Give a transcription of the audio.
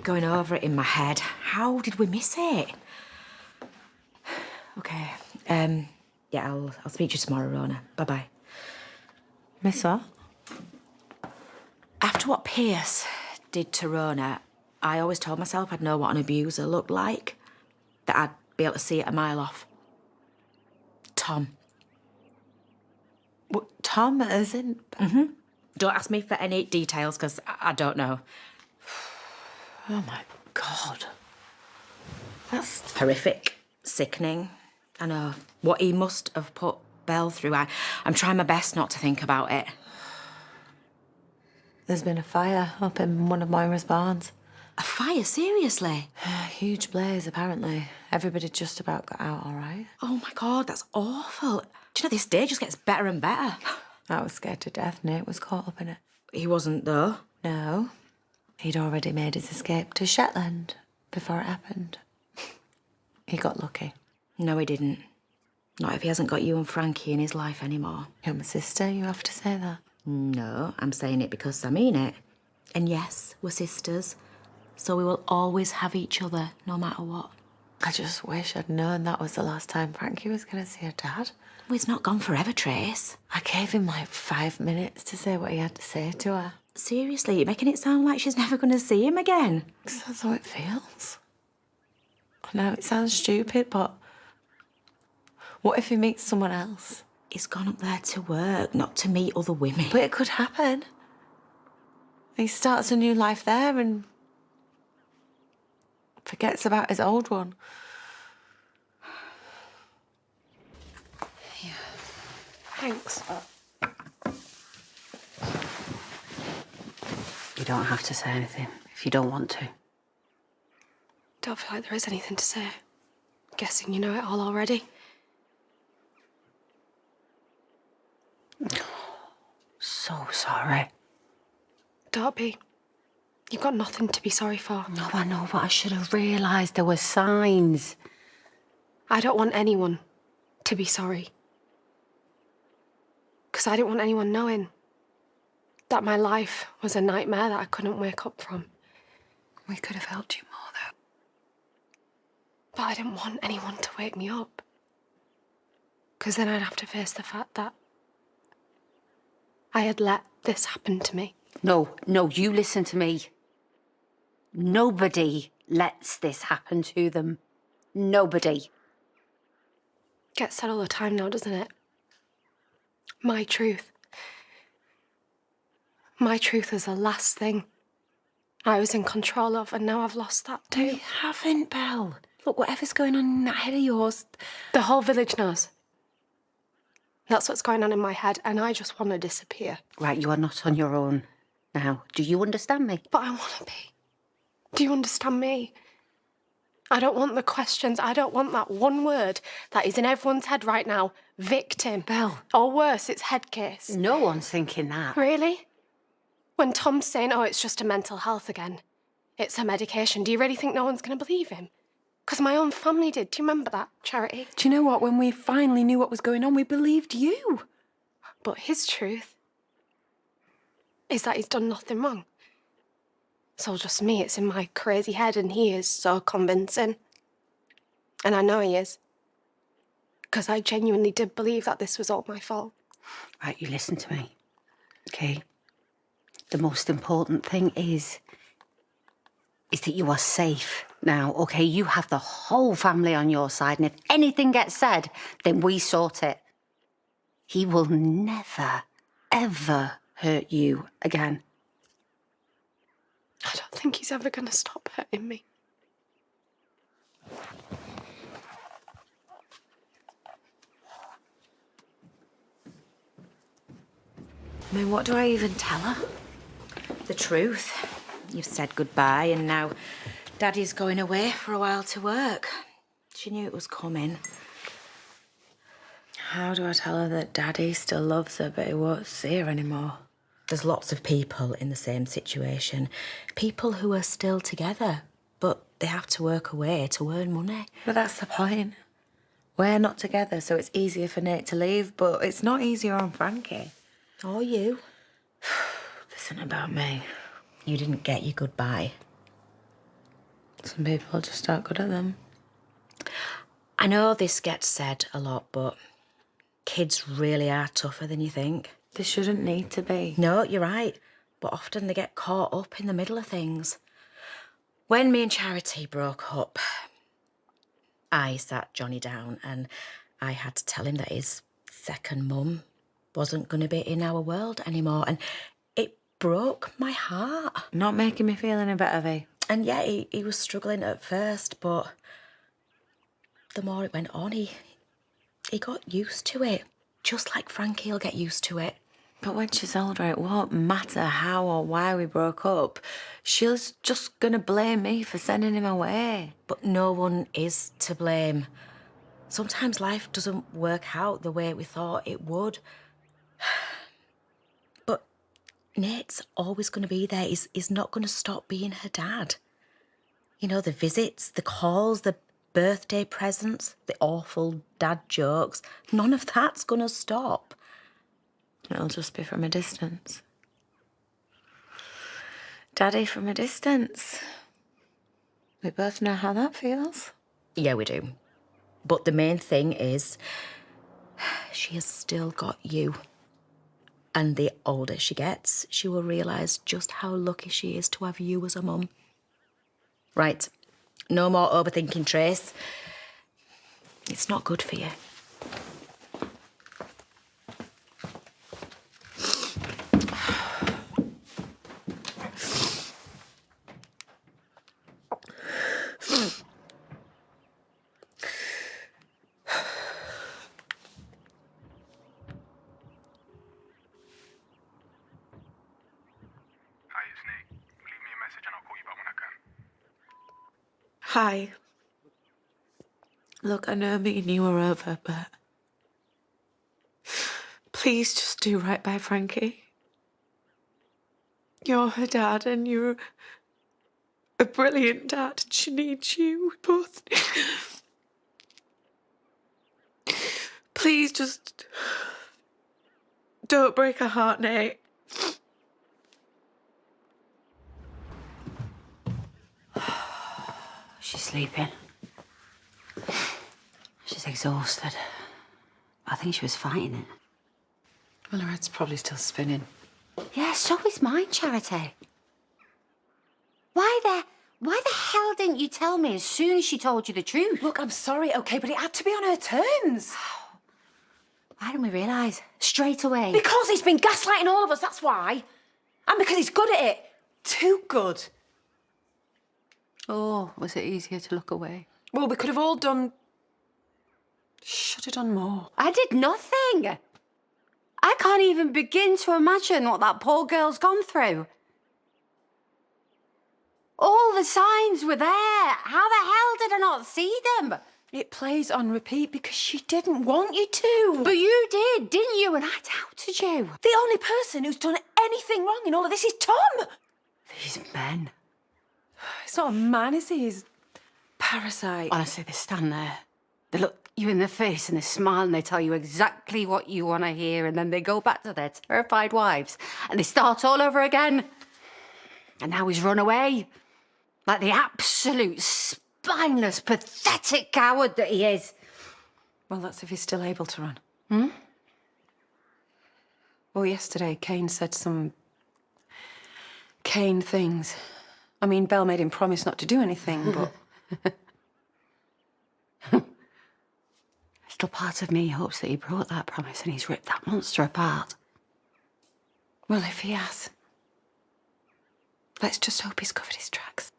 Going over it in my head. How did we miss it? Okay. Yeah, I'll speak to you tomorrow, Rona. Bye-bye. Miss what? After what Pierce did to Rona, I always told myself I'd know what an abuser looked like. That I'd be able to see it a mile off. Tom. What, Tom, as in? Don't ask me for any details, because I don't know. Oh, my God. That's... Horrific. Sickening. I know. What he must have put Belle through. I'm trying my best not to think about it. There's been a fire up in one of Moira's barns. A fire? Seriously? A huge blaze, apparently. Everybody just about got out all right. Oh, my God, that's awful. Do you know, this day just gets better and better. I was scared to death. Nate was caught up in it. He wasn't, though. No. He'd already made his escape to Shetland before it happened. He got lucky. No, he didn't. Not if he hasn't got you and Frankie in his life anymore. You're my sister, you have to say that. No, I'm saying it because I mean it. And yes, we're sisters, so we will always have each other, no matter what. I just wish I'd known that was the last time Frankie was going to see her dad. Well, he's not gone forever, Trace. I gave him like 5 minutes to say what he had to say to her. Seriously, you're making it sound like she's never going to see him again. 'Cause that's how it feels. I know it sounds stupid, but what if he meets someone else? He's gone up there to work, not to meet other women. But it could happen. He starts a new life there and forgets about his old one. Yeah. Thanks. You don't have to say anything if you don't want to. Don't feel like there is anything to say. Guessing you know it all already. So sorry. Don't be. You've got nothing to be sorry for. No, I know, but I should have realised there were signs. I don't want anyone to be sorry. Because I didn't want anyone knowing that my life was a nightmare that I couldn't wake up from. We could have helped you more, though. But I didn't want anyone to wake me up. Because then I'd have to face the fact that I had let this happen to me. No, you listen to me. Nobody lets this happen to them. Nobody. Gets said all the time now, doesn't it? My truth. My truth is the last thing I was in control of, and now I've lost that too. You haven't, Belle. Look, whatever's going on in that head of yours... The whole village knows. That's what's going on in my head, and I just want to disappear. Right, you are not on your own now. Do you understand me? But I want to be. Do you understand me? I don't want the questions. I don't want that one word that is in everyone's head right now. Victim. Belle. Or worse, it's head case. No one's thinking that. Really? When Tom's saying, oh, it's just a mental health again. It's a medication. Do you really think no one's going to believe him? Because my own family did. Do you remember that, Charity? Do you know what? When we finally knew what was going on, we believed you. But his truth is that he's done nothing wrong. It's all just me. It's in my crazy head, and he is so convincing. And I know he is. Because I genuinely did believe that this was all my fault. Right, you listen to me, okay? The most important thing is that you are safe now, okay? You have the whole family on your side, and if anything gets said, then we sort it. He will never, ever hurt you again. I don't think he's ever going to stop hurting me. I mean, what do I even tell her? The truth. You've said goodbye, and now Daddy's going away for a while to work. She knew it was coming. How do I tell her that Daddy still loves her, but he won't see her anymore? There's lots of people in the same situation. People who are still together, but they have to work away to earn money. But that's the point. We're not together, so it's easier for Nate to leave, but it's not easier on Frankie. Or you. This isn't about me. You didn't get your goodbye. Some people just aren't good at them. I know this gets said a lot, but kids really are tougher than you think. They shouldn't need to be. No, you're right. But often they get caught up in the middle of things. When me and Charity broke up, I sat Johnny down and I had to tell him that his second mum wasn't going to be in our world anymore. And it broke my heart. Not making me feel any better, V. And yeah, he was struggling at first, but the more it went on, he got used to it. Just like Frankie'll get used to it. But when she's older, it won't matter how or why we broke up. She's just going to blame me for sending him away. But no one is to blame. Sometimes life doesn't work out the way we thought it would. But Nate's always going to be there. He's not going to stop being her dad. You know, the visits, the calls, the birthday presents, the awful dad jokes. None of that's going to stop. It'll just be from a distance. Daddy from a distance. We both know how that feels. Yeah, we do. But the main thing is, she has still got you. And the older she gets, she will realise just how lucky she is to have you as a mum. Right, no more overthinking, Trace. It's not good for you. Hi, it's Nate. Leave me a message and I'll call you back when I can. Hi. Look, I know me and you are over, but please just do right by Frankie. You're her dad and you're a brilliant dad and she needs you. We both Please just don't break her heart, Nate. She's sleeping. She's exhausted. I think she was fighting it. Well, her head's probably still spinning. Yeah, so is mine, Charity. Why the hell didn't you tell me as soon as she told you the truth? Look, I'm sorry, okay, but it had to be on her terms. Why didn't we realise? Straight away. Because he's been gaslighting all of us, that's why. And because he's good at it. Too good. Oh, was it easier to look away? Well, we could have all done... Should have done more. I did nothing. I can't even begin to imagine what that poor girl's gone through. All the signs were there. How the hell did I not see them? It plays on repeat because she didn't want you to. But you did, didn't you? And I doubted you. The only person who's done anything wrong in all of this is Tom. These men. He's not a man, is he? He's a parasite. Honestly, they stand there. They look you in the face and they smile and they tell you exactly what you want to hear, and then they go back to their terrified wives and they start all over again. And now he's run away. Like the absolute spineless, pathetic coward that he is. Well, that's if he's still able to run. Well, yesterday, Kane said some Kane things. I mean, Belle made him promise not to do anything, but... Still part of me hopes that he broke that promise and he's ripped that monster apart. Well, if he has, let's just hope he's covered his tracks.